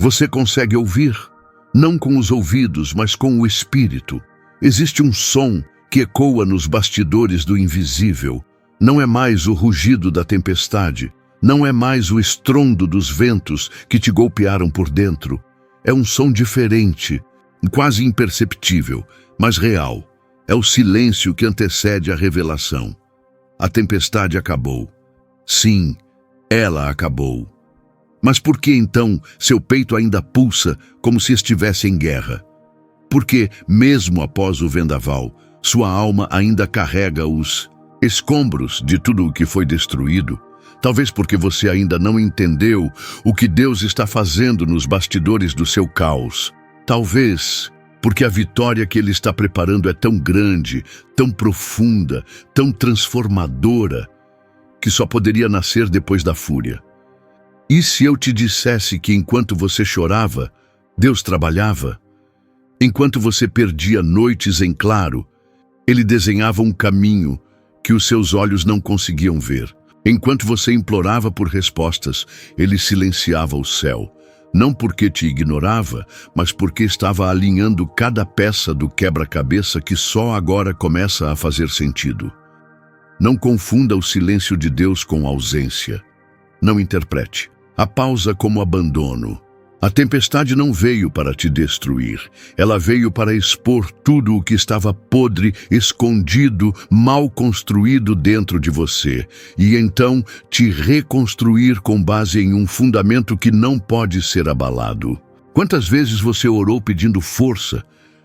Você consegue ouvir? Não com os ouvidos, mas com o espírito. Existe um som que ecoa nos bastidores do invisível. Não é mais o rugido da tempestade. Não é mais o estrondo dos ventos que te golpearam por dentro. É um som diferente, quase imperceptível, mas real. É o silêncio que antecede a revelação. A tempestade acabou. Sim, ela acabou. Mas por que então seu peito ainda pulsa como se estivesse em guerra? Porque, mesmo após o vendaval, sua alma ainda carrega os escombros de tudo o que foi destruído? Talvez porque você ainda não entendeu o que Deus está fazendo nos bastidores do seu caos. Talvez porque a vitória que Ele está preparando é tão grande, tão profunda, tão transformadora, que só poderia nascer depois da fúria. E se eu te dissesse que enquanto você chorava, Deus trabalhava? Enquanto você perdia noites em claro, Ele desenhava um caminho que os seus olhos não conseguiam ver. Enquanto você implorava por respostas, Ele silenciava o céu. Não porque te ignorava, mas porque estava alinhando cada peça do quebra-cabeça que só agora começa a fazer sentido. Não confunda o silêncio de Deus com ausência. Não interprete a pausa como abandono. A tempestade não veio para te destruir. Ela veio para expor tudo o que estava podre, escondido, mal construído dentro de você. E então te reconstruir com base em um fundamento que não pode ser abalado. Quantas vezes você orou pedindo força,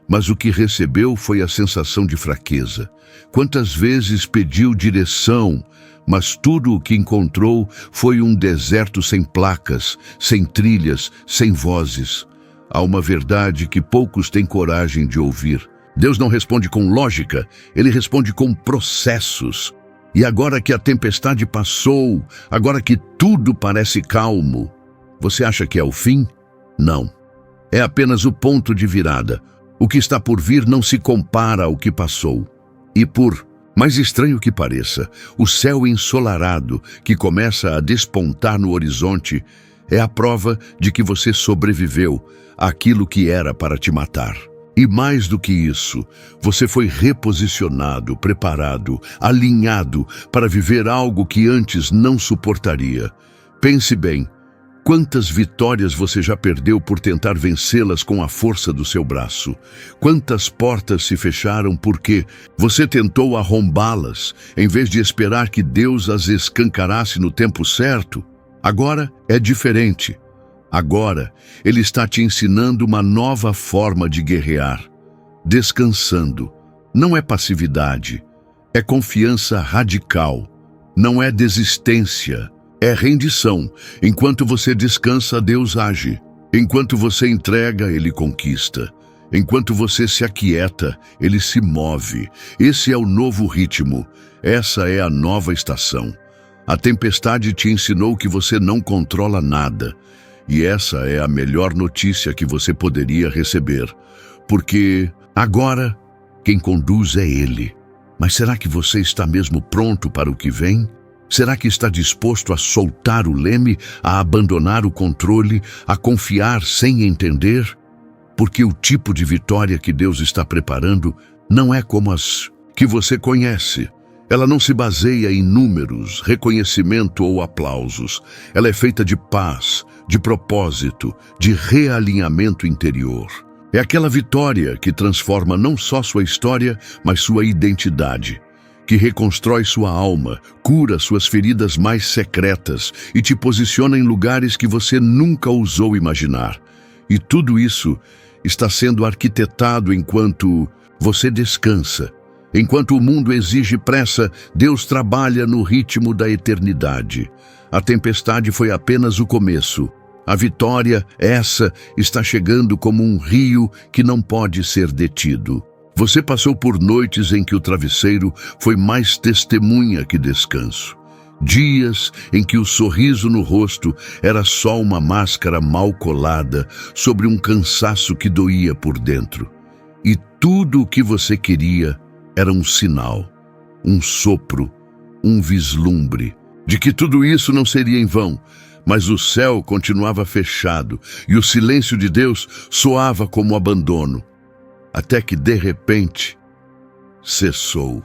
mas o que recebeu foi a sensação de fraqueza? Quantas vezes pediu direção, mas tudo o que encontrou foi um deserto sem placas, sem trilhas, sem vozes? Há uma verdade que poucos têm coragem de ouvir. Deus não responde com lógica, Ele responde com processos. E agora que a tempestade passou, agora que tudo parece calmo, você acha que é o fim? Não. É apenas o ponto de virada. O que está por vir não se compara ao que passou. E por mais estranho que pareça, o céu ensolarado que começa a despontar no horizonte é a prova de que você sobreviveu àquilo que era para te matar. E mais do que isso, você foi reposicionado, preparado, alinhado para viver algo que antes não suportaria. Pense bem, quantas vitórias você já perdeu por tentar vencê-las com a força do seu braço? Quantas portas se fecharam porque você tentou arrombá-las, em vez de esperar que Deus as escancarasse no tempo certo? Agora é diferente. Agora, Ele está te ensinando uma nova forma de guerrear. Descansando. Não é passividade. É confiança radical. Não é desistência. É rendição. Enquanto você descansa, Deus age. Enquanto você entrega, Ele conquista. Enquanto você se aquieta, Ele se move. Esse é o novo ritmo. Essa é a nova estação. A tempestade te ensinou que você não controla nada. E essa é a melhor notícia que você poderia receber. Porque agora, quem conduz é Ele. Mas será que você está mesmo pronto para o que vem? Será que está disposto a soltar o leme, a abandonar o controle, a confiar sem entender? Porque o tipo de vitória que Deus está preparando não é como as que você conhece. Ela não se baseia em números, reconhecimento ou aplausos. Ela é feita de paz, de propósito, de realinhamento interior. É aquela vitória que transforma não só sua história, mas sua identidade, que reconstrói sua alma, cura suas feridas mais secretas e te posiciona em lugares que você nunca ousou imaginar. E tudo isso está sendo arquitetado enquanto você descansa. Enquanto o mundo exige pressa, Deus trabalha no ritmo da eternidade. A tempestade foi apenas o começo. A vitória, essa, está chegando como um rio que não pode ser detido. Você passou por noites em que o travesseiro foi mais testemunha que descanso. Dias em que o sorriso no rosto era só uma máscara mal colada sobre um cansaço que doía por dentro. E tudo o que você queria era um sinal, um sopro, um vislumbre de que tudo isso não seria em vão. Mas o céu continuava fechado e o silêncio de Deus soava como abandono, até que, de repente, cessou.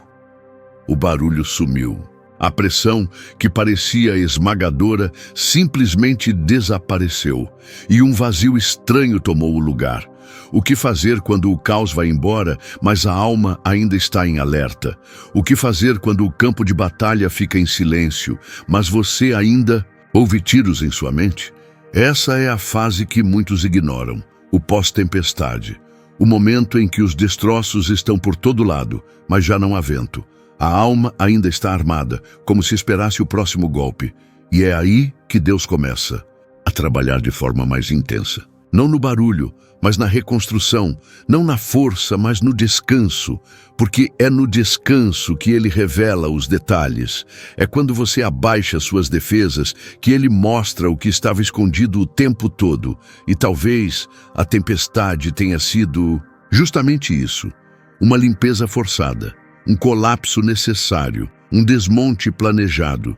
O barulho sumiu. A pressão, que parecia esmagadora, simplesmente desapareceu, e um vazio estranho tomou o lugar. O que fazer quando o caos vai embora, mas a alma ainda está em alerta? O que fazer quando o campo de batalha fica em silêncio, mas você ainda ouve tiros em sua mente? Essa é a fase que muitos ignoram, o pós-tempestade. O momento em que os destroços estão por todo lado, mas já não há vento. A alma ainda está armada, como se esperasse o próximo golpe. E é aí que Deus começa a trabalhar de forma mais intensa. Não no barulho, mas na reconstrução. Não na força, mas no descanso. Porque é no descanso que Ele revela os detalhes. É quando você abaixa suas defesas que Ele mostra o que estava escondido o tempo todo. E talvez a tempestade tenha sido justamente isso. Uma limpeza forçada. Um colapso necessário, um desmonte planejado.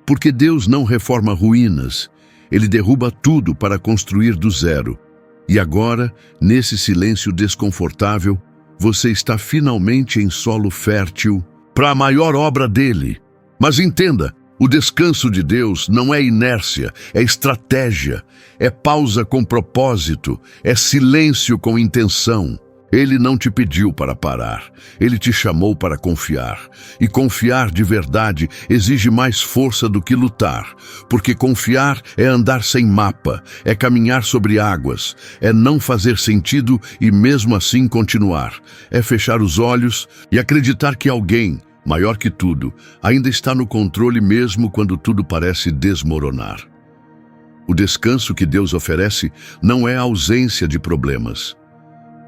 Porque Deus não reforma ruínas, Ele derruba tudo para construir do zero. E agora, nesse silêncio desconfortável, você está finalmente em solo fértil para a maior obra dele. Mas entenda, o descanso de Deus não é inércia, é estratégia, é pausa com propósito, é silêncio com intenção. Ele não te pediu para parar, Ele te chamou para confiar. E confiar de verdade exige mais força do que lutar, porque confiar é andar sem mapa, é caminhar sobre águas, é não fazer sentido e mesmo assim continuar, é fechar os olhos e acreditar que alguém, maior que tudo, ainda está no controle mesmo quando tudo parece desmoronar. O descanso que Deus oferece não é a ausência de problemas.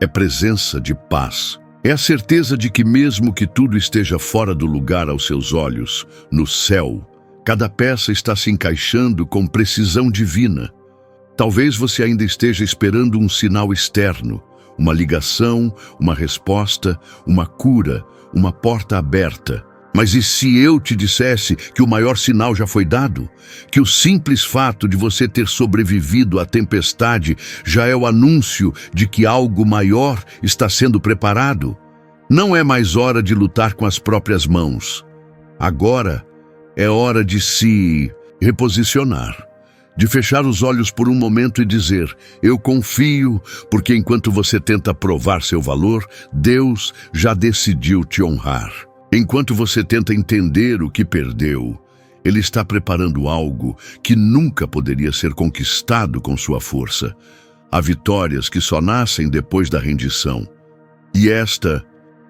É presença de paz. É a certeza de que mesmo que tudo esteja fora do lugar aos seus olhos, no céu, cada peça está se encaixando com precisão divina. Talvez você ainda esteja esperando um sinal externo, uma ligação, uma resposta, uma cura, uma porta aberta. Mas e se eu te dissesse que o maior sinal já foi dado? Que o simples fato de você ter sobrevivido à tempestade já é o anúncio de que algo maior está sendo preparado? Não é mais hora de lutar com as próprias mãos. Agora é hora de se reposicionar, de fechar os olhos por um momento e dizer: eu confio, porque enquanto você tenta provar seu valor, Deus já decidiu te honrar. Enquanto você tenta entender o que perdeu, Ele está preparando algo que nunca poderia ser conquistado com sua força. Há vitórias que só nascem depois da rendição. E esta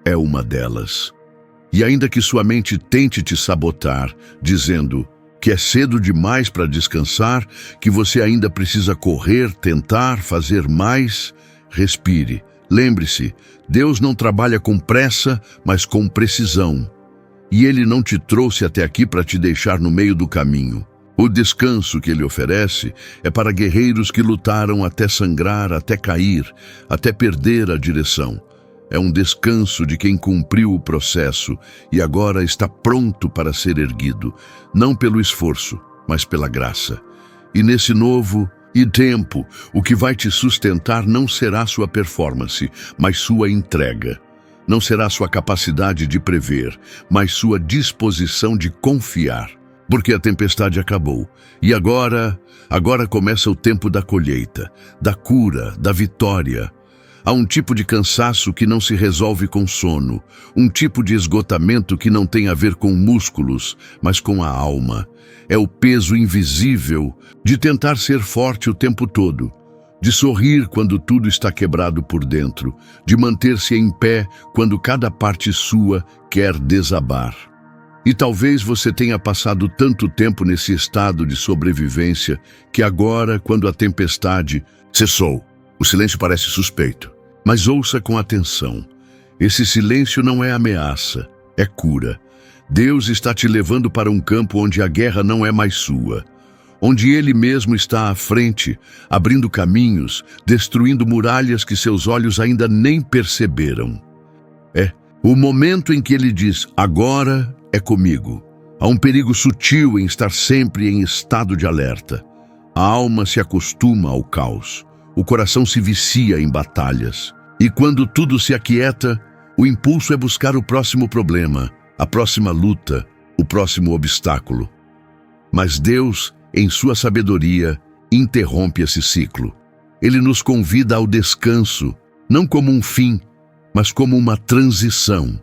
é uma delas. E ainda que sua mente tente te sabotar, dizendo que é cedo demais para descansar, que você ainda precisa correr, tentar, fazer mais, respire. Lembre-se, Deus não trabalha com pressa, mas com precisão. E Ele não te trouxe até aqui para te deixar no meio do caminho. O descanso que Ele oferece é para guerreiros que lutaram até sangrar, até cair, até perder a direção. É um descanso de quem cumpriu o processo e agora está pronto para ser erguido, não pelo esforço, mas pela graça. E nesse novo tempo, o que vai te sustentar não será sua performance, mas sua entrega. Não será sua capacidade de prever, mas sua disposição de confiar. Porque a tempestade acabou. E agora começa o tempo da colheita, da cura, da vitória. Há um tipo de cansaço que não se resolve com sono, um tipo de esgotamento que não tem a ver com músculos, mas com a alma. É o peso invisível de tentar ser forte o tempo todo, de sorrir quando tudo está quebrado por dentro, de manter-se em pé quando cada parte sua quer desabar. E talvez você tenha passado tanto tempo nesse estado de sobrevivência que agora, quando a tempestade cessou, o silêncio parece suspeito. Mas ouça com atenção. Esse silêncio não é ameaça, é cura. Deus está te levando para um campo onde a guerra não é mais sua, onde Ele mesmo está à frente, abrindo caminhos, destruindo muralhas que seus olhos ainda nem perceberam. É o momento em que Ele diz: agora é comigo. Há um perigo sutil em estar sempre em estado de alerta. A alma se acostuma ao caos. O coração se vicia em batalhas. E quando tudo se aquieta, o impulso é buscar o próximo problema, a próxima luta, o próximo obstáculo. Mas Deus, em sua sabedoria, interrompe esse ciclo. Ele nos convida ao descanso, não como um fim, mas como uma transição.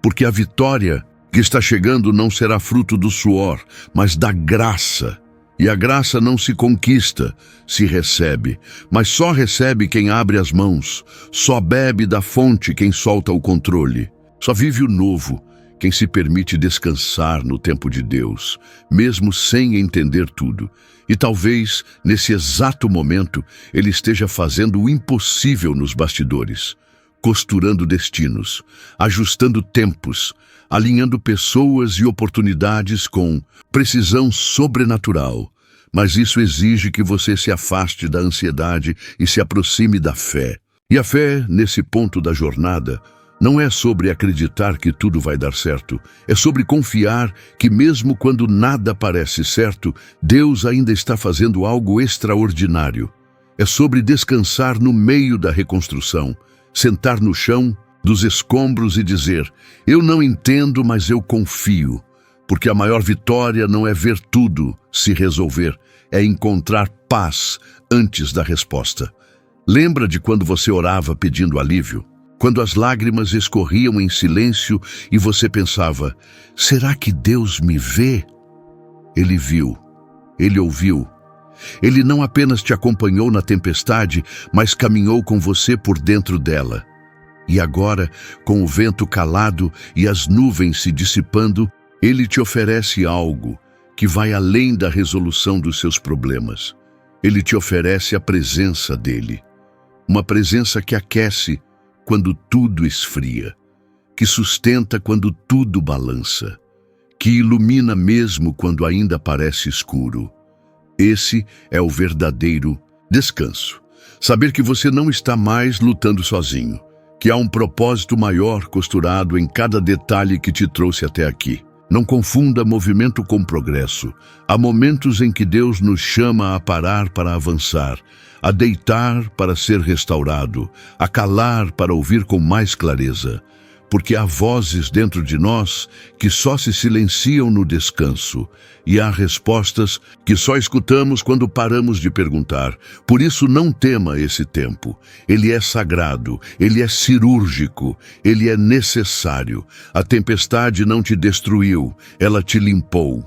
Porque a vitória que está chegando não será fruto do suor, mas da graça. E a graça não se conquista, se recebe, mas só recebe quem abre as mãos, só bebe da fonte quem solta o controle. Só vive o novo quem se permite descansar no tempo de Deus, mesmo sem entender tudo. E talvez, nesse exato momento, Ele esteja fazendo o impossível nos bastidores, costurando destinos, ajustando tempos, alinhando pessoas e oportunidades com precisão sobrenatural. Mas isso exige que você se afaste da ansiedade e se aproxime da fé. E a fé, nesse ponto da jornada, não é sobre acreditar que tudo vai dar certo. É sobre confiar que mesmo quando nada parece certo, Deus ainda está fazendo algo extraordinário. É sobre descansar no meio da reconstrução, sentar no chão dos escombros e dizer: eu não entendo, mas eu confio. Porque a maior vitória não é ver tudo se resolver, é encontrar paz antes da resposta. Lembra de quando você orava pedindo alívio? Quando as lágrimas escorriam em silêncio e você pensava: será que Deus me vê? Ele viu, Ele ouviu. Ele não apenas te acompanhou na tempestade, mas caminhou com você por dentro dela. E agora, com o vento calado e as nuvens se dissipando, Ele te oferece algo que vai além da resolução dos seus problemas. Ele te oferece a presença dEle. Uma presença que aquece quando tudo esfria, que sustenta quando tudo balança, que ilumina mesmo quando ainda parece escuro. Esse é o verdadeiro descanso. Saber que você não está mais lutando sozinho, que há um propósito maior costurado em cada detalhe que te trouxe até aqui. Não confunda movimento com progresso. Há momentos em que Deus nos chama a parar para avançar, a deitar para ser restaurado, a calar para ouvir com mais clareza. Porque há vozes dentro de nós que só se silenciam no descanso, e há respostas que só escutamos quando paramos de perguntar. Por isso não tema esse tempo. Ele é sagrado, ele é cirúrgico, ele é necessário. A tempestade não te destruiu, ela te limpou.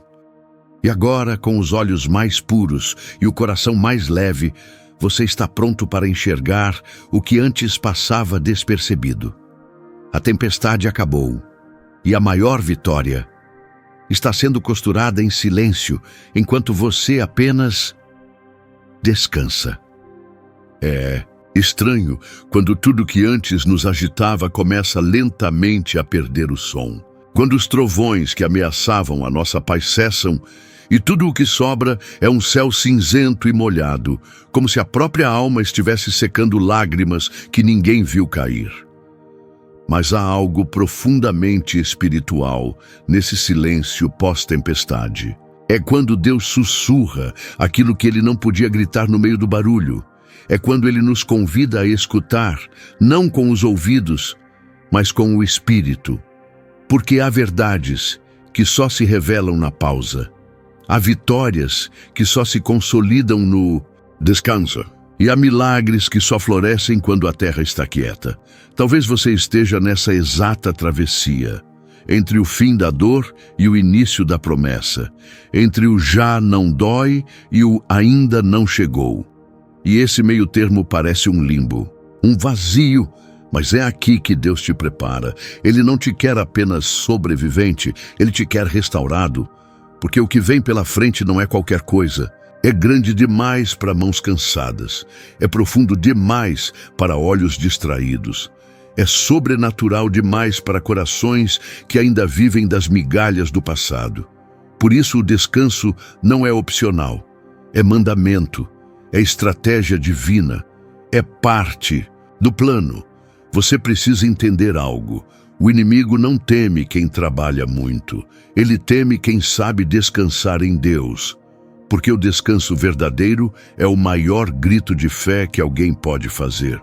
E agora, com os olhos mais puros e o coração mais leve, você está pronto para enxergar o que antes passava despercebido. A tempestade acabou, e a maior vitória está sendo costurada em silêncio, enquanto você apenas descansa. É estranho quando tudo que antes nos agitava começa lentamente a perder o som. Quando os trovões que ameaçavam a nossa paz cessam, e tudo o que sobra é um céu cinzento e molhado, como se a própria alma estivesse secando lágrimas que ninguém viu cair. Mas há algo profundamente espiritual nesse silêncio pós-tempestade. É quando Deus sussurra aquilo que Ele não podia gritar no meio do barulho. É quando Ele nos convida a escutar, não com os ouvidos, mas com o espírito. Porque há verdades que só se revelam na pausa. Há vitórias que só se consolidam no descanso. E há milagres que só florescem quando a terra está quieta. Talvez você esteja nessa exata travessia, entre o fim da dor e o início da promessa, entre o já não dói e o ainda não chegou. E esse meio termo parece um limbo, um vazio, mas é aqui que Deus te prepara. Ele não te quer apenas sobrevivente, Ele te quer restaurado, porque o que vem pela frente não é qualquer coisa. É grande demais para mãos cansadas, é profundo demais para olhos distraídos, é sobrenatural demais para corações que ainda vivem das migalhas do passado. Por isso o descanso não é opcional, é mandamento, é estratégia divina, é parte do plano. Você precisa entender algo. O inimigo não teme quem trabalha muito, ele teme quem sabe descansar em Deus. porque o descanso verdadeiro é o maior grito de fé que alguém pode fazer.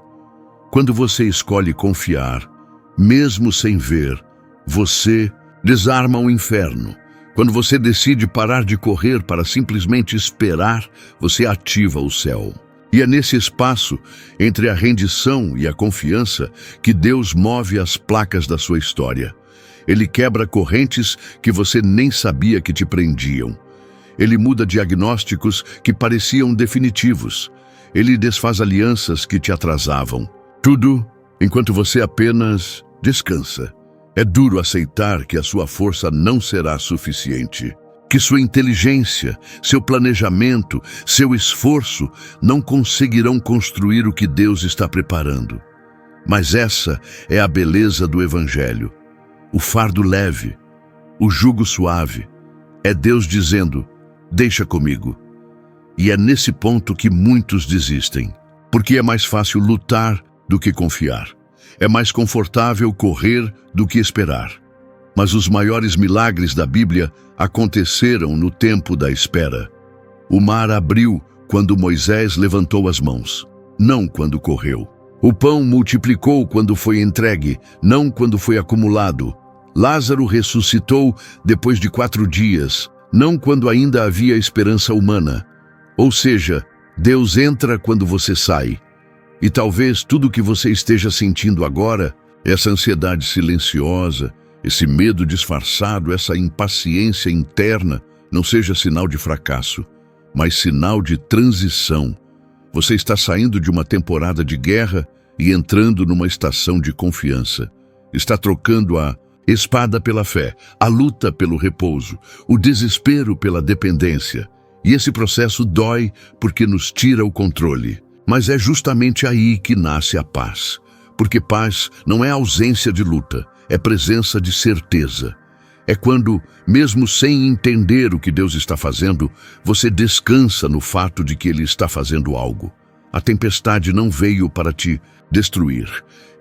Quando você escolhe confiar, mesmo sem ver, você desarma o inferno. Quando você decide parar de correr para simplesmente esperar, você ativa o céu. E é nesse espaço, entre a rendição e a confiança, que Deus move as placas da sua história. Ele quebra correntes que você nem sabia que te prendiam. Ele muda diagnósticos que pareciam definitivos. Ele desfaz alianças que te atrasavam. Tudo enquanto você apenas descansa. É duro aceitar que a sua força não será suficiente, que sua inteligência, seu planejamento, seu esforço não conseguirão construir o que Deus está preparando. Mas essa é a beleza do Evangelho. O fardo leve, o jugo suave, é Deus dizendo: deixa comigo. E é nesse ponto que muitos desistem, porque é mais fácil lutar do que confiar. É mais confortável correr do que esperar. Mas os maiores milagres da Bíblia aconteceram no tempo da espera. O mar abriu quando Moisés levantou as mãos, não quando correu. O pão multiplicou quando foi entregue, não quando foi acumulado. Lázaro ressuscitou depois de 4 dias, não quando ainda havia esperança humana. Ou seja, Deus entra quando você sai. E talvez tudo o que você esteja sentindo agora, essa ansiedade silenciosa, esse medo disfarçado, essa impaciência interna, não seja sinal de fracasso, mas sinal de transição. Você está saindo de uma temporada de guerra e entrando numa estação de confiança. Está trocando a espada pela fé, a luta pelo repouso, o desespero pela dependência. E esse processo dói porque nos tira o controle. Mas é justamente aí que nasce a paz. Porque paz não é ausência de luta, é presença de certeza. É quando, mesmo sem entender o que Deus está fazendo, você descansa no fato de que Ele está fazendo algo. A tempestade não veio para te destruir,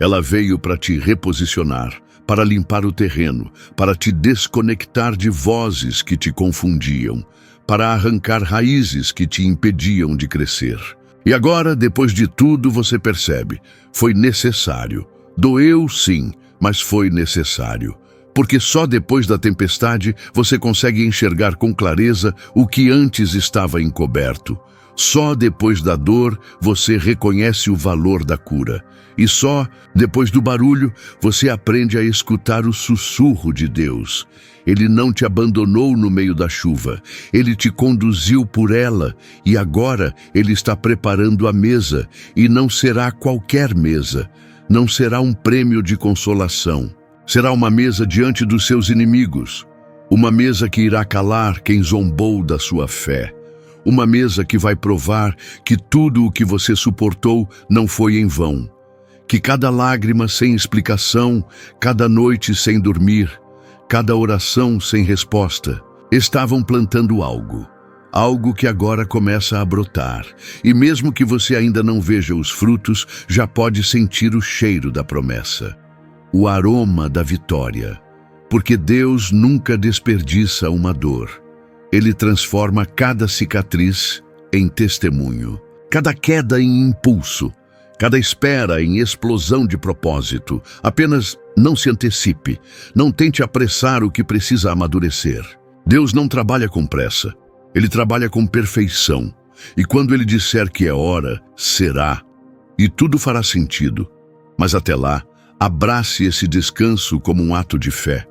ela veio para te reposicionar, para limpar o terreno, para te desconectar de vozes que te confundiam, para arrancar raízes que te impediam de crescer. E agora, depois de tudo, você percebe, foi necessário. Doeu sim, mas foi necessário. Porque só depois da tempestade você consegue enxergar com clareza o que antes estava encoberto. Só depois da dor você reconhece o valor da cura. E só depois do barulho você aprende a escutar o sussurro de Deus. Ele não te abandonou no meio da chuva. Ele te conduziu por ela e agora Ele está preparando a mesa. E não será qualquer mesa. Não será um prêmio de consolação. Será uma mesa diante dos seus inimigos. Uma mesa que irá calar quem zombou da sua fé. Uma mesa que vai provar que tudo o que você suportou não foi em vão. Que cada lágrima sem explicação, cada noite sem dormir, cada oração sem resposta, estavam plantando algo. Algo que agora começa a brotar. E mesmo que você ainda não veja os frutos, já pode sentir o cheiro da promessa. O aroma da vitória. Porque Deus nunca desperdiça uma dor. Ele transforma cada cicatriz em testemunho, cada queda em impulso, cada espera em explosão de propósito. Apenas não se antecipe, não tente apressar o que precisa amadurecer. Deus não trabalha com pressa, Ele trabalha com perfeição. E quando Ele disser que é hora, será. E tudo fará sentido. Mas até lá, abrace esse descanso como um ato de fé.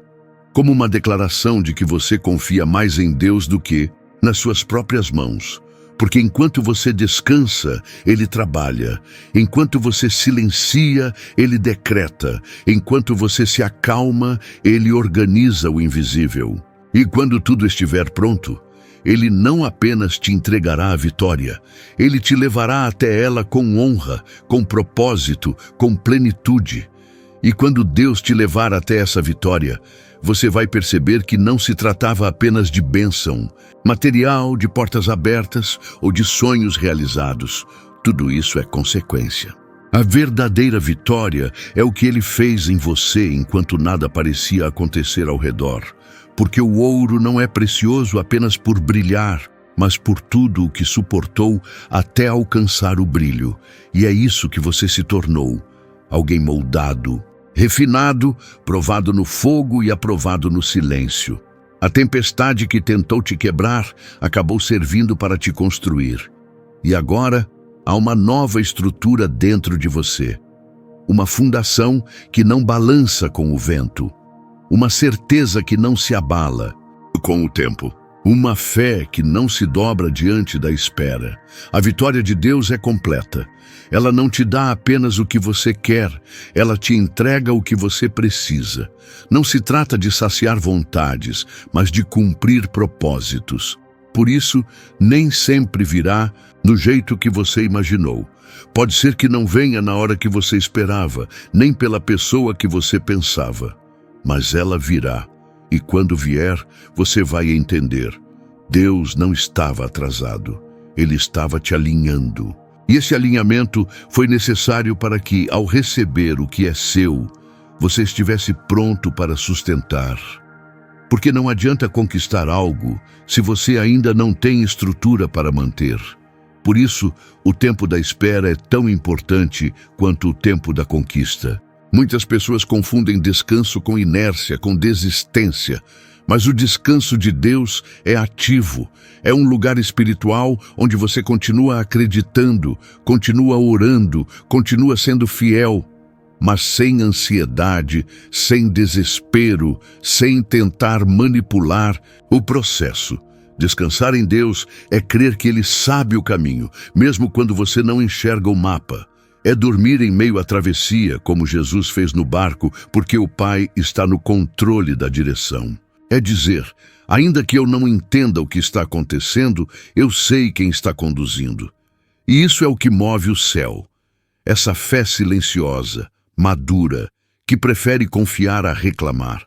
Como uma declaração de que você confia mais em Deus do que nas suas próprias mãos. Porque enquanto você descansa, Ele trabalha. Enquanto você silencia, Ele decreta. Enquanto você se acalma, Ele organiza o invisível. E quando tudo estiver pronto, Ele não apenas te entregará a vitória, Ele te levará até ela com honra, com propósito, com plenitude. E quando Deus te levar até essa vitória, você vai perceber que não se tratava apenas de bênção, material, de portas abertas ou de sonhos realizados. Tudo isso é consequência. A verdadeira vitória é o que Ele fez em você enquanto nada parecia acontecer ao redor. Porque o ouro não é precioso apenas por brilhar, mas por tudo o que suportou até alcançar o brilho. E é isso que você se tornou, alguém moldado, refinado, provado no fogo e aprovado no silêncio. A tempestade que tentou te quebrar acabou servindo para te construir. E agora há uma nova estrutura dentro de você. Uma fundação que não balança com o vento. Uma certeza que não se abala com o tempo. Uma fé que não se dobra diante da espera. A vitória de Deus é completa. Ela não te dá apenas o que você quer, ela te entrega o que você precisa. Não se trata de saciar vontades, mas de cumprir propósitos. Por isso, nem sempre virá do jeito que você imaginou. Pode ser que não venha na hora que você esperava, nem pela pessoa que você pensava. Mas ela virá. E quando vier, você vai entender. Deus não estava atrasado. Ele estava te alinhando. E esse alinhamento foi necessário para que, ao receber o que é seu, você estivesse pronto para sustentar. Porque não adianta conquistar algo se você ainda não tem estrutura para manter. Por isso, o tempo da espera é tão importante quanto o tempo da conquista. Muitas pessoas confundem descanso com inércia, com desistência. Mas o descanso de Deus é ativo. É um lugar espiritual onde você continua acreditando, continua orando, continua sendo fiel, mas sem ansiedade, sem desespero, sem tentar manipular o processo. Descansar em Deus é crer que Ele sabe o caminho, mesmo quando você não enxerga o mapa. É dormir em meio à travessia, como Jesus fez no barco, porque o Pai está no controle da direção. É dizer, ainda que eu não entenda o que está acontecendo, eu sei quem está conduzindo. E isso é o que move o céu. Essa fé silenciosa, madura, que prefere confiar a reclamar,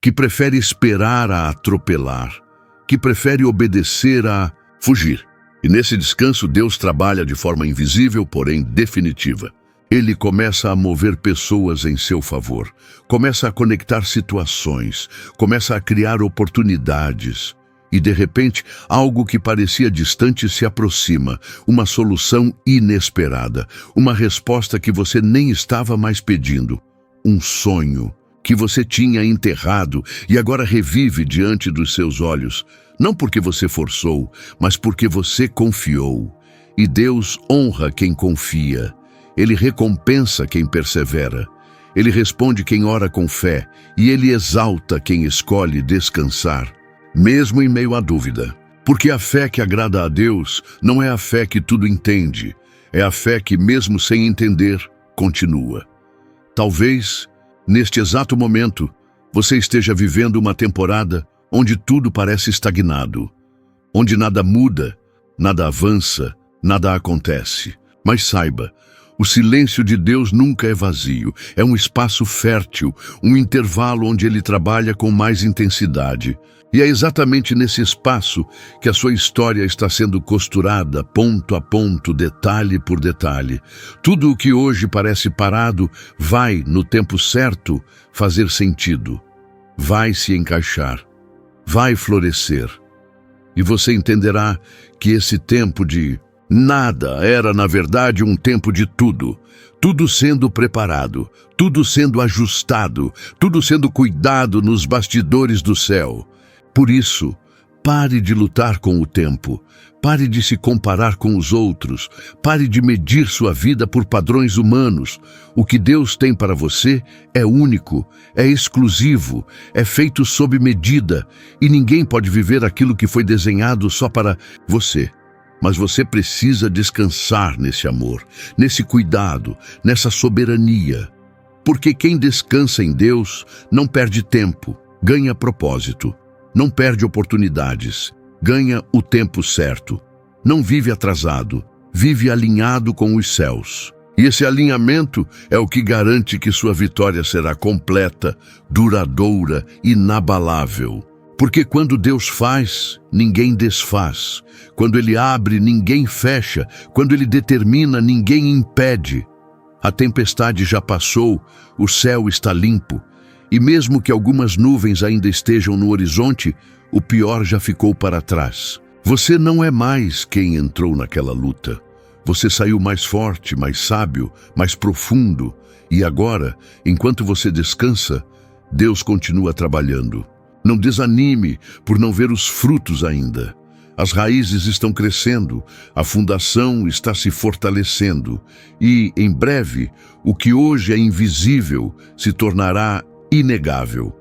que prefere esperar a atropelar, que prefere obedecer a fugir. E nesse descanso, Deus trabalha de forma invisível, porém definitiva. Ele começa a mover pessoas em seu favor, começa a conectar situações, começa a criar oportunidades. E, de repente, algo que parecia distante se aproxima, uma solução inesperada, uma resposta que você nem estava mais pedindo, um sonho que você tinha enterrado e agora revive diante dos seus olhos, não porque você forçou, mas porque você confiou. E Deus honra quem confia. Ele recompensa quem persevera. Ele responde quem ora com fé, e Ele exalta quem escolhe descansar, mesmo em meio à dúvida. Porque a fé que agrada a Deus não é a fé que tudo entende, é a fé que, mesmo sem entender, continua. Talvez, neste exato momento, você esteja vivendo uma temporada onde tudo parece estagnado, onde nada muda, nada avança, nada acontece. Mas saiba, o silêncio de Deus nunca é vazio, é um espaço fértil, um intervalo onde Ele trabalha com mais intensidade. E é exatamente nesse espaço que a sua história está sendo costurada, ponto a ponto, detalhe por detalhe. Tudo o que hoje parece parado vai, no tempo certo, fazer sentido. Vai se encaixar, vai florescer. E você entenderá que esse tempo de nada era, na verdade, um tempo de tudo. Tudo sendo preparado, tudo sendo ajustado, tudo sendo cuidado nos bastidores do céu. Por isso, pare de lutar com o tempo, pare de se comparar com os outros, pare de medir sua vida por padrões humanos. O que Deus tem para você é único, é exclusivo, é feito sob medida, e ninguém pode viver aquilo que foi desenhado só para você. Mas você precisa descansar nesse amor, nesse cuidado, nessa soberania. Porque quem descansa em Deus não perde tempo, ganha propósito. Não perde oportunidades, ganha o tempo certo. Não vive atrasado, vive alinhado com os céus. E esse alinhamento é o que garante que sua vitória será completa, duradoura, inabalável. Porque quando Deus faz, ninguém desfaz. Quando Ele abre, ninguém fecha. Quando Ele determina, ninguém impede. A tempestade já passou, o céu está limpo. E mesmo que algumas nuvens ainda estejam no horizonte, o pior já ficou para trás. Você não é mais quem entrou naquela luta. Você saiu mais forte, mais sábio, mais profundo. E agora, enquanto você descansa, Deus continua trabalhando. Não desanime por não ver os frutos ainda. As raízes estão crescendo, a fundação está se fortalecendo e, em breve, o que hoje é invisível se tornará inegável.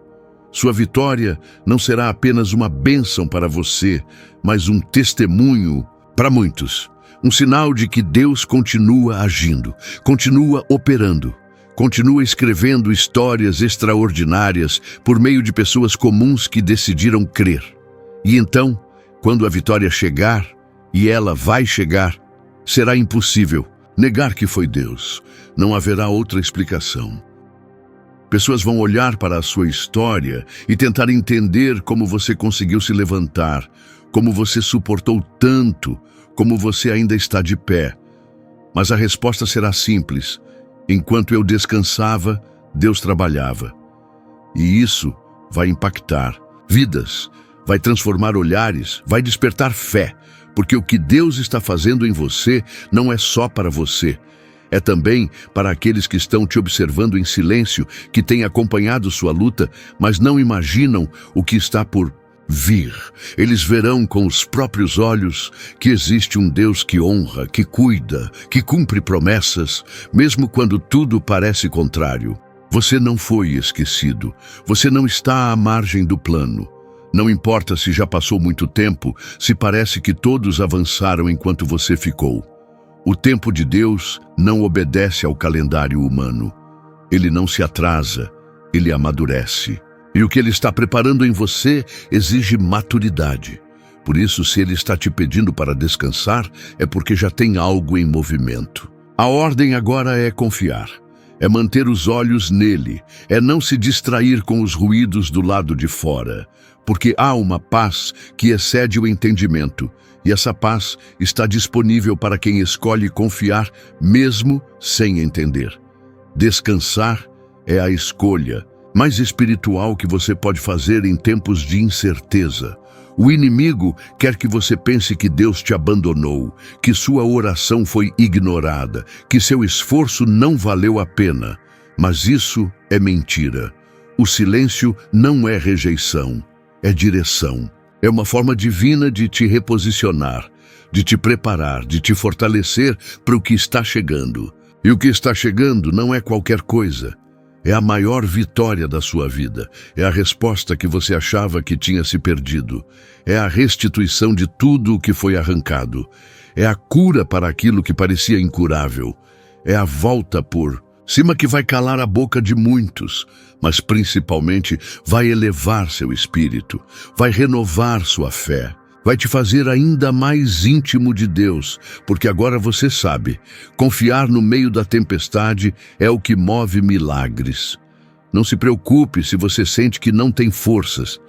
Sua vitória não será apenas uma bênção para você, mas um testemunho para muitos. Um sinal de que Deus continua agindo, continua operando, continua escrevendo histórias extraordinárias por meio de pessoas comuns que decidiram crer. E então, quando a vitória chegar, e ela vai chegar, será impossível negar que foi Deus. Não haverá outra explicação. Pessoas vão olhar para a sua história e tentar entender como você conseguiu se levantar, como você suportou tanto, como você ainda está de pé. Mas a resposta será simples. Enquanto eu descansava, Deus trabalhava. E isso vai impactar vidas, vai transformar olhares, vai despertar fé, porque o que Deus está fazendo em você não é só para você. É também para aqueles que estão te observando em silêncio, que têm acompanhado sua luta, mas não imaginam o que está por vir. Eles verão com os próprios olhos que existe um Deus que honra, que cuida, que cumpre promessas, mesmo quando tudo parece contrário. Você não foi esquecido. Você não está à margem do plano. Não importa se já passou muito tempo, se parece que todos avançaram enquanto você ficou. O tempo de Deus não obedece ao calendário humano. Ele não se atrasa, ele amadurece. E o que ele está preparando em você exige maturidade. Por isso, se ele está te pedindo para descansar, é porque já tem algo em movimento. A ordem agora é confiar. É manter os olhos nele, é não se distrair com os ruídos do lado de fora, porque há uma paz que excede o entendimento, e essa paz está disponível para quem escolhe confiar mesmo sem entender. Descansar é a escolha mais espiritual que você pode fazer em tempos de incerteza. O inimigo quer que você pense que Deus te abandonou, que sua oração foi ignorada, que seu esforço não valeu a pena. Mas isso é mentira. O silêncio não é rejeição, é direção. É uma forma divina de te reposicionar, de te preparar, de te fortalecer para o que está chegando. E o que está chegando não é qualquer coisa. É a maior vitória da sua vida. É a resposta que você achava que tinha se perdido. É a restituição de tudo o que foi arrancado. É a cura para aquilo que parecia incurável. É a volta por cima que vai calar a boca de muitos, mas principalmente vai elevar seu espírito, vai renovar sua fé. Vai te fazer ainda mais íntimo de Deus, porque agora você sabe, confiar no meio da tempestade é o que move milagres. Não se preocupe se você sente que não tem forças.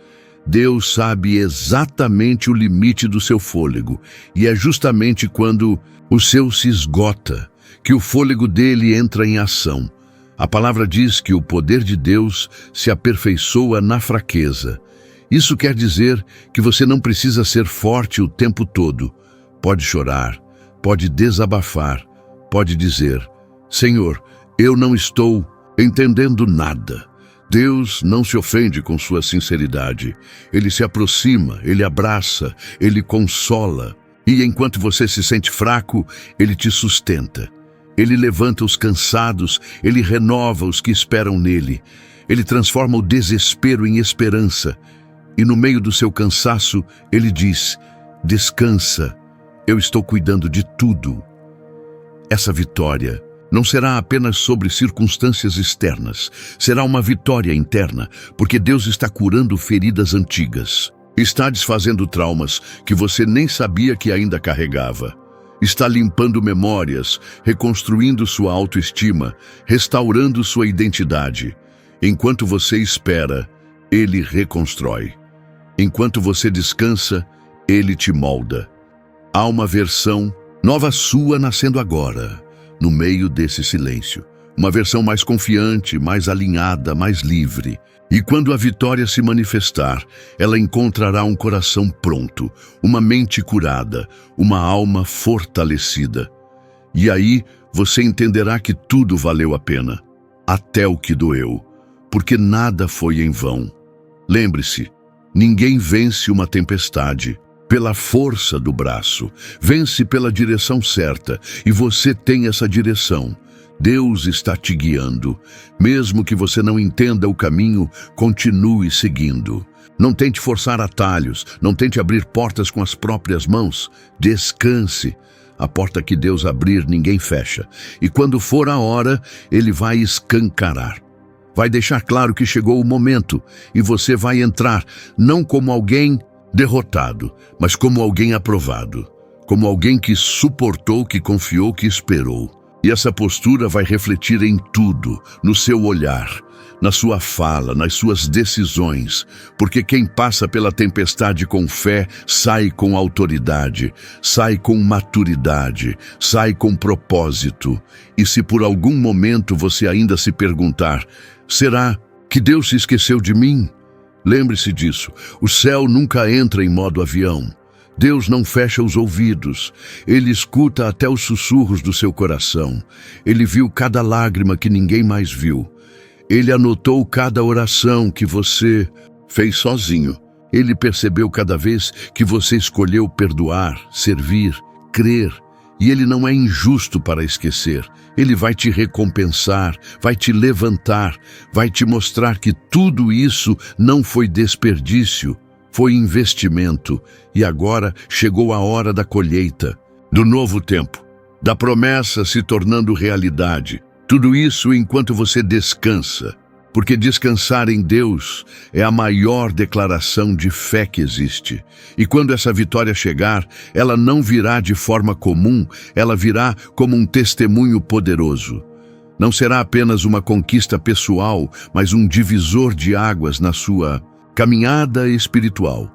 Deus sabe exatamente o limite do seu fôlego, e é justamente quando o seu se esgota que o fôlego dele entra em ação. A palavra diz que o poder de Deus se aperfeiçoa na fraqueza. Isso quer dizer que você não precisa ser forte o tempo todo. Pode chorar, pode desabafar, pode dizer: Senhor, eu não estou entendendo nada. Deus não se ofende com sua sinceridade. Ele se aproxima, ele abraça, ele consola. E enquanto você se sente fraco, ele te sustenta. Ele levanta os cansados, ele renova os que esperam nele. Ele transforma o desespero em esperança. E no meio do seu cansaço, ele diz: descansa, eu estou cuidando de tudo. Essa vitória não será apenas sobre circunstâncias externas, será uma vitória interna, porque Deus está curando feridas antigas. Está desfazendo traumas que você nem sabia que ainda carregava. Está limpando memórias, reconstruindo sua autoestima, restaurando sua identidade. Enquanto você espera, ele reconstrói. Enquanto você descansa, ele te molda. Há uma versão nova sua nascendo agora, no meio desse silêncio. uma versão mais confiante, mais alinhada, mais livre. E quando a vitória se manifestar, ela encontrará um coração pronto, uma mente curada, uma alma fortalecida. E aí você entenderá que tudo valeu a pena, até o que doeu, porque nada foi em vão. Lembre-se, ninguém vence uma tempestade pela força do braço, vence pela direção certa, e você tem essa direção. Deus está te guiando. Mesmo que você não entenda o caminho, continue seguindo. Não tente forçar atalhos, não tente abrir portas com as próprias mãos. Descanse. A porta que Deus abrir, ninguém fecha. E quando for a hora, Ele vai escancarar. Vai deixar claro que chegou o momento, e você vai entrar, não como alguém derrotado, mas como alguém aprovado. Como alguém que suportou, que confiou, que esperou. E essa postura vai refletir em tudo, no seu olhar, na sua fala, nas suas decisões, porque quem passa pela tempestade com fé sai com autoridade, sai com maturidade, sai com propósito. E se por algum momento você ainda se perguntar, será que Deus se esqueceu de mim? Lembre-se disso, o céu nunca entra em modo avião. Deus não fecha os ouvidos, Ele escuta até os sussurros do seu coração. Ele viu cada lágrima que ninguém mais viu. Ele anotou cada oração que você fez sozinho. Ele percebeu cada vez que você escolheu perdoar, servir, crer. E Ele não é injusto para esquecer. Ele vai te recompensar, vai te levantar, vai te mostrar que tudo isso não foi desperdício. Foi investimento, e agora chegou a hora da colheita, do novo tempo, da promessa se tornando realidade. Tudo isso enquanto você descansa, porque descansar em Deus é a maior declaração de fé que existe. E quando essa vitória chegar, ela não virá de forma comum, ela virá como um testemunho poderoso. Não será apenas uma conquista pessoal, mas um divisor de águas na sua caminhada espiritual.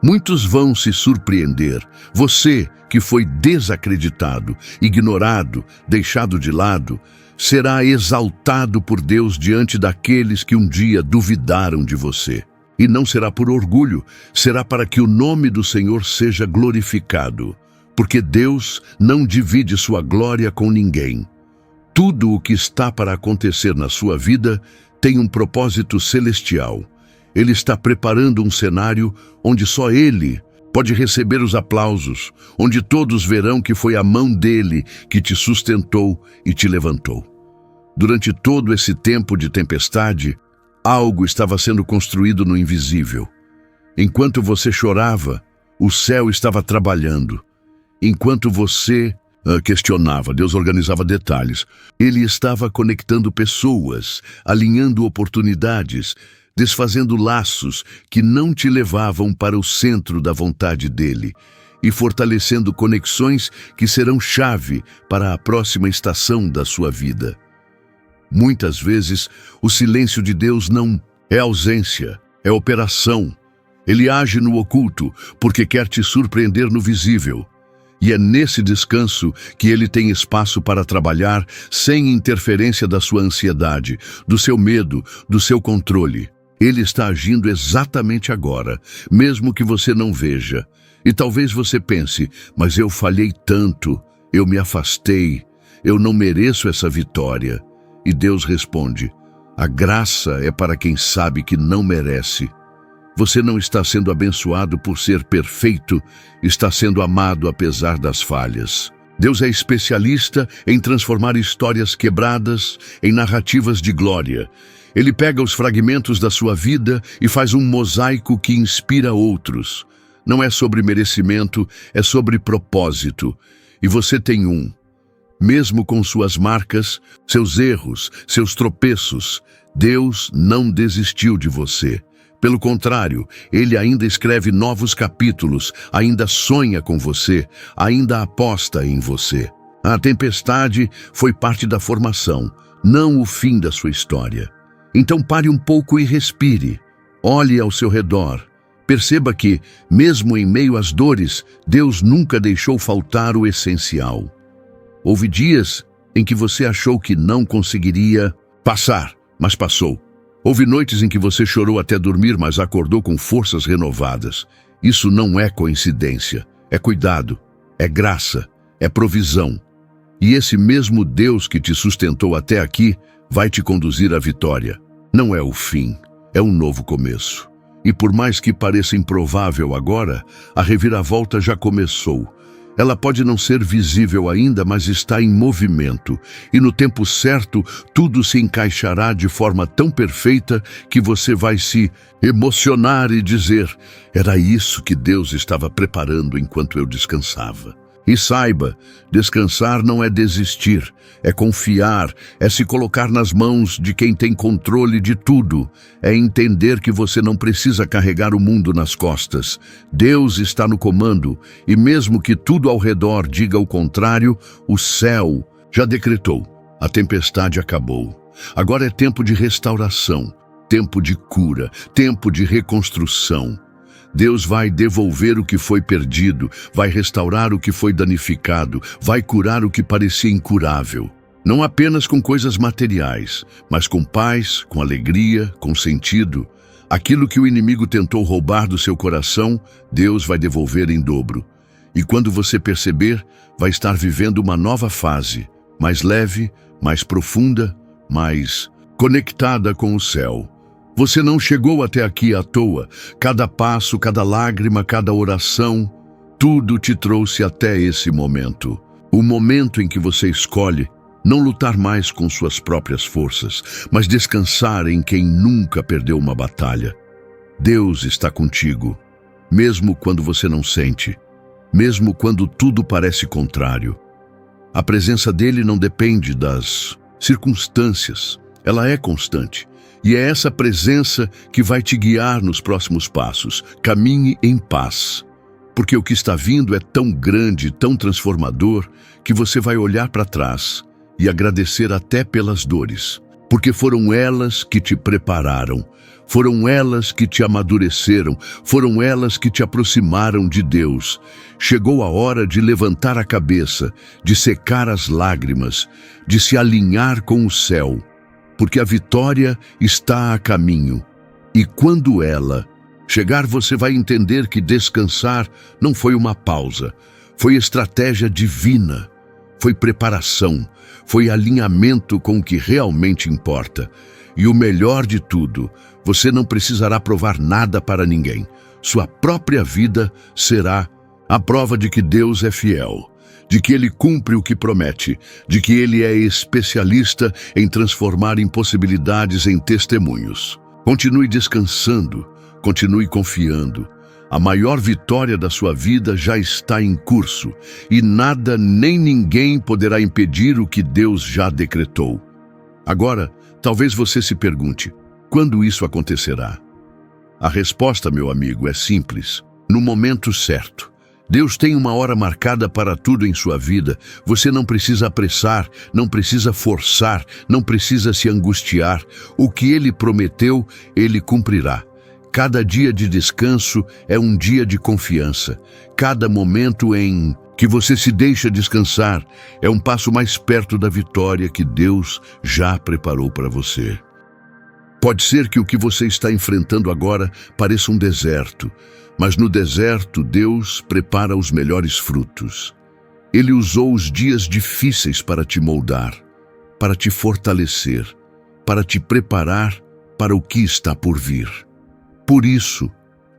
Muitos vão se surpreender. Você, que foi desacreditado, ignorado, deixado de lado, será exaltado por Deus diante daqueles que um dia duvidaram de você. E não será por orgulho, será para que o nome do Senhor seja glorificado. Porque Deus não divide sua glória com ninguém. Tudo o que está para acontecer na sua vida tem um propósito celestial. Ele está preparando um cenário onde só Ele pode receber os aplausos, onde todos verão que foi a mão dele que te sustentou e te levantou. Durante todo esse tempo de tempestade, algo estava sendo construído no invisível. Enquanto você chorava, o céu estava trabalhando. Enquanto você questionava, Deus organizava detalhes. Ele estava conectando pessoas, alinhando oportunidades, desfazendo laços que não te levavam para o centro da vontade dele e fortalecendo conexões que serão chave para a próxima estação da sua vida. Muitas vezes, o silêncio de Deus não é ausência, é operação. Ele age no oculto porque quer te surpreender no visível. E é nesse descanso que Ele tem espaço para trabalhar sem interferência da sua ansiedade, do seu medo, do seu controle. Ele está agindo exatamente agora, mesmo que você não veja. E talvez você pense, mas eu falhei tanto, eu me afastei, eu não mereço essa vitória. E Deus responde, a graça é para quem sabe que não merece. Você não está sendo abençoado por ser perfeito, está sendo amado apesar das falhas. Deus é especialista em transformar histórias quebradas em narrativas de glória. Ele pega os fragmentos da sua vida e faz um mosaico que inspira outros. Não é sobre merecimento, é sobre propósito. E você tem um. Mesmo com suas marcas, seus erros, seus tropeços, Deus não desistiu de você. Pelo contrário, Ele ainda escreve novos capítulos, ainda sonha com você, ainda aposta em você. A tempestade foi parte da formação, não o fim da sua história. Então pare um pouco e respire. Olhe ao seu redor. Perceba que, mesmo em meio às dores, Deus nunca deixou faltar o essencial. Houve dias em que você achou que não conseguiria passar, mas passou. Houve noites em que você chorou até dormir, mas acordou com forças renovadas. Isso não é coincidência, é cuidado, é graça, é provisão. E esse mesmo Deus que te sustentou até aqui vai te conduzir à vitória. Não é o fim, é um novo começo. E por mais que pareça improvável agora, a reviravolta já começou. Ela pode não ser visível ainda, mas está em movimento. E no tempo certo, tudo se encaixará de forma tão perfeita que você vai se emocionar e dizer: era isso que Deus estava preparando enquanto eu descansava. E saiba, descansar não é desistir, é confiar, é se colocar nas mãos de quem tem controle de tudo, é entender que você não precisa carregar o mundo nas costas. Deus está no comando, e mesmo que tudo ao redor diga o contrário, o céu já decretou. A tempestade acabou. Agora é tempo de restauração, tempo de cura, tempo de reconstrução. Deus vai devolver o que foi perdido, vai restaurar o que foi danificado, vai curar o que parecia incurável. Não apenas com coisas materiais, mas com paz, com alegria, com sentido. Aquilo que o inimigo tentou roubar do seu coração, Deus vai devolver em dobro. E quando você perceber, vai estar vivendo uma nova fase, mais leve, mais profunda, mais conectada com o céu. Você não chegou até aqui à toa. Cada passo, cada lágrima, cada oração, tudo te trouxe até esse momento. O momento em que você escolhe não lutar mais com suas próprias forças, mas descansar em quem nunca perdeu uma batalha. Deus está contigo, mesmo quando você não sente, mesmo quando tudo parece contrário. A presença dele não depende das circunstâncias, ela é constante. E é essa presença que vai te guiar nos próximos passos. Caminhe em paz, porque o que está vindo é tão grande, tão transformador, que você vai olhar para trás e agradecer até pelas dores, porque foram elas que te prepararam, foram elas que te amadureceram, foram elas que te aproximaram de Deus. Chegou a hora de levantar a cabeça, de secar as lágrimas, de se alinhar com o céu, porque a vitória está a caminho. E quando ela chegar, você vai entender que descansar não foi uma pausa, foi estratégia divina, foi preparação, foi alinhamento com o que realmente importa. E o melhor de tudo, você não precisará provar nada para ninguém. Sua própria vida será a prova de que Deus é fiel, de que Ele cumpre o que promete, de que Ele é especialista em transformar impossibilidades em testemunhos. Continue descansando, continue confiando. A maior vitória da sua vida já está em curso, e nada nem ninguém poderá impedir o que Deus já decretou. Agora, talvez você se pergunte: quando isso acontecerá? A resposta, meu amigo, é simples: no momento certo. Deus tem uma hora marcada para tudo em sua vida. Você não precisa apressar, não precisa forçar, não precisa se angustiar. O que Ele prometeu, Ele cumprirá. Cada dia de descanso é um dia de confiança. Cada momento em que você se deixa descansar é um passo mais perto da vitória que Deus já preparou para você. Pode ser que o que você está enfrentando agora pareça um deserto, mas no deserto Deus prepara os melhores frutos. Ele usou os dias difíceis para te moldar, para te fortalecer, para te preparar para o que está por vir. Por isso,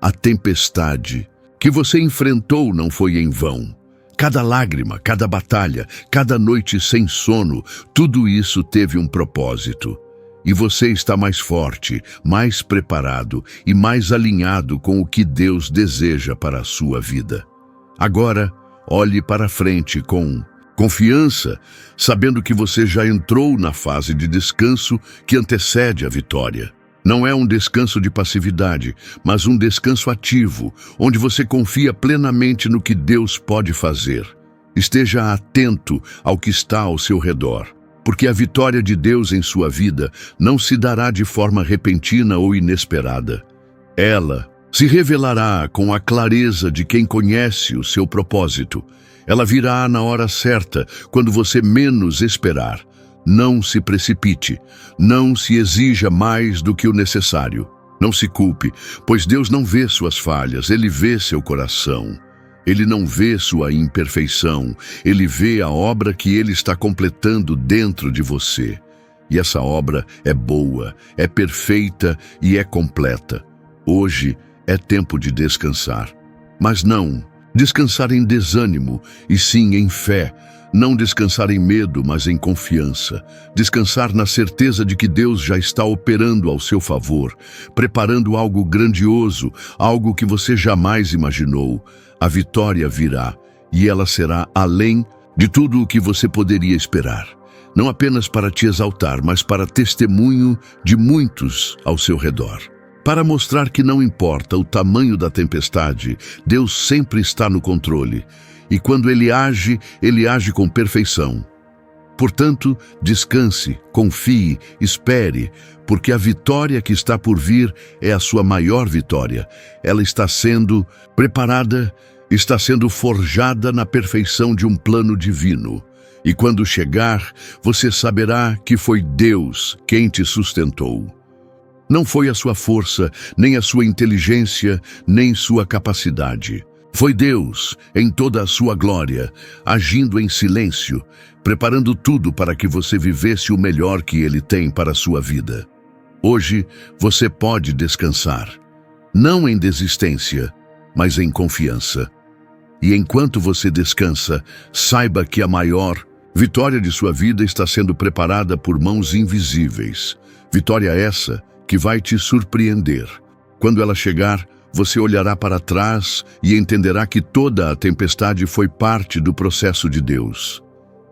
a tempestade que você enfrentou não foi em vão. Cada lágrima, cada batalha, cada noite sem sono, tudo isso teve um propósito. E você está mais forte, mais preparado e mais alinhado com o que Deus deseja para a sua vida. Agora, olhe para frente com confiança, sabendo que você já entrou na fase de descanso que antecede a vitória. Não é um descanso de passividade, mas um descanso ativo, onde você confia plenamente no que Deus pode fazer. Esteja atento ao que está ao seu redor, porque a vitória de Deus em sua vida não se dará de forma repentina ou inesperada. Ela se revelará com a clareza de quem conhece o seu propósito Ela virá na hora certa, quando você menos esperar. Não se precipite, não se exija mais do que o necessário. Não se culpe, pois Deus não vê suas falhas, Ele vê seu coração. Ele não vê sua imperfeição, Ele vê a obra que Ele está completando dentro de você. E essa obra é boa, é perfeita e é completa. Hoje é tempo de descansar. Mas não descansar em desânimo, e sim em fé. Não descansar em medo, mas em confiança. Descansar na certeza de que Deus já está operando ao seu favor, preparando algo grandioso, algo que você jamais imaginou. A vitória virá, e ela será além de tudo o que você poderia esperar. Não apenas para te exaltar, mas para testemunho de muitos ao seu redor. Para mostrar que não importa o tamanho da tempestade, Deus sempre está no controle. E quando Ele age com perfeição. Portanto, descanse, confie, espere, porque a vitória que está por vir é a sua maior vitória. Ela está sendo preparada, está sendo forjada na perfeição de um plano divino. E quando chegar, você saberá que foi Deus quem te sustentou. Não foi a sua força, nem a sua inteligência, nem sua capacidade. Foi Deus, em toda a sua glória, agindo em silêncio, preparando tudo para que você vivesse o melhor que Ele tem para a sua vida. Hoje, você pode descansar, não em desistência, mas em confiança. E enquanto você descansa, saiba que a maior vitória de sua vida está sendo preparada por mãos invisíveis. Vitória essa que vai te surpreender. Quando ela chegar, você olhará para trás e entenderá que toda a tempestade foi parte do processo de Deus.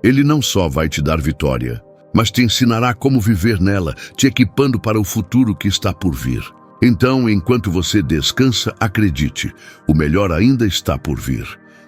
Ele não só vai te dar vitória, mas te ensinará como viver nela, te equipando para o futuro que está por vir. Então, enquanto você descansa, acredite, o melhor ainda está por vir.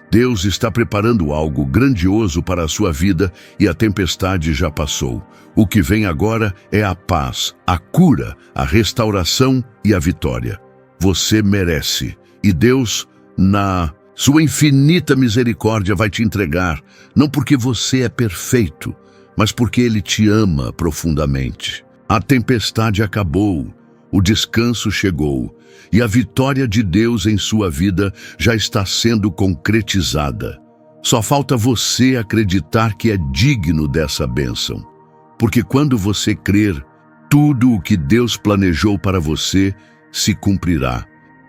Deus está preparando algo grandioso para a sua vida e a tempestade já passou. O que vem agora é a paz, a cura, a restauração e a vitória. Você merece, e Deus, na sua infinita misericórdia, vai te entregar, não porque você é perfeito, mas porque Ele te ama profundamente. A tempestade acabou, o descanso chegou, e a vitória de Deus em sua vida já está sendo concretizada. Só falta você acreditar que é digno dessa bênção, porque quando você crer, tudo o que Deus planejou para você se cumprirá,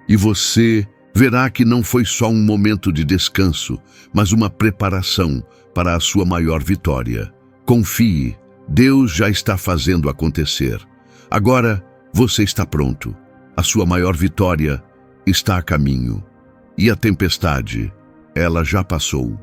e você verá que não foi só um momento de descanso, mas uma preparação para a sua maior vitória. Confie, Deus já está fazendo acontecer. Agora você está pronto. A sua maior vitória está a caminho. E a tempestade, ela já passou.